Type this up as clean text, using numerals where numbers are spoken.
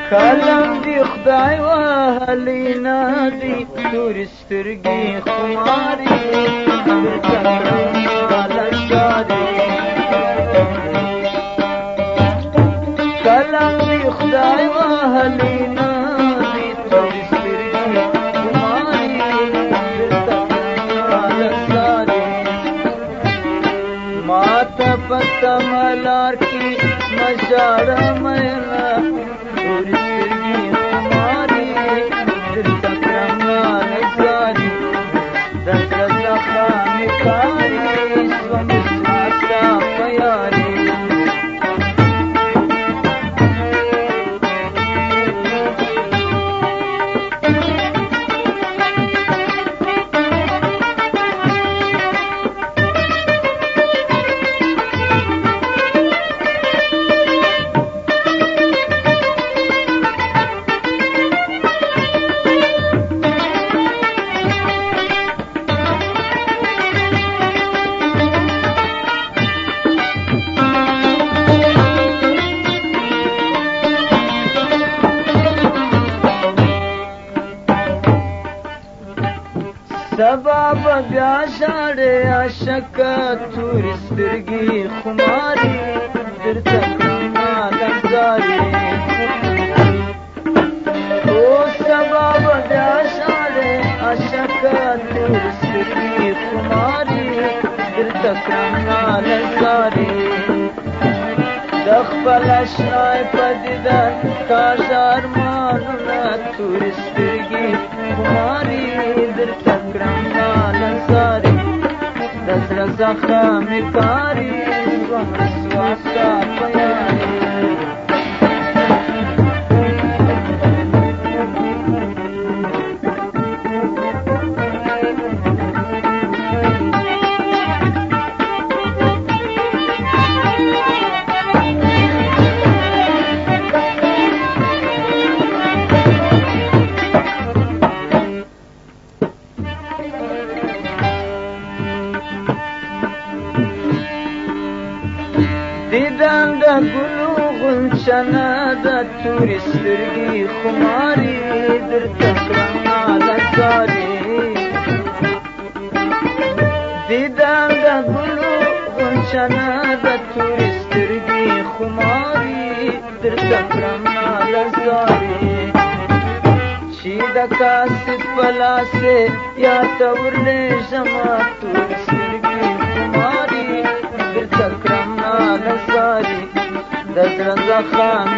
کلم دی خدای وهلی نادي تور سترګي خماري درته کړم لشاري کلم دی خدای وهلی نادي تور سترګي خماري درته کړم لشاري ماته پته ملار کی مجاړه مېلا سبا بیا ژاړې عاشقه تورې سترګې خماري درته کړم لنګاري او سبا بیا ژاړې عاشقه تورې سترګې خماري درته کړم لنګاري د خپل اشنای په دیدن کاږه ارمانونه تورې سترګې خماري درته د زړه زخم کاری ژوند رسوا ستا په یاري دیدن د ګلو غنچنه د تورې سترګې خماري درته کړم لنګاري دیدن د ګلو غنچنه د تورې سترګې خماري درته کړم لنګاري چې د کاسې په لاسې یا ته ورلېږمه تورې سترګې خماري درته کړم د زړه زخم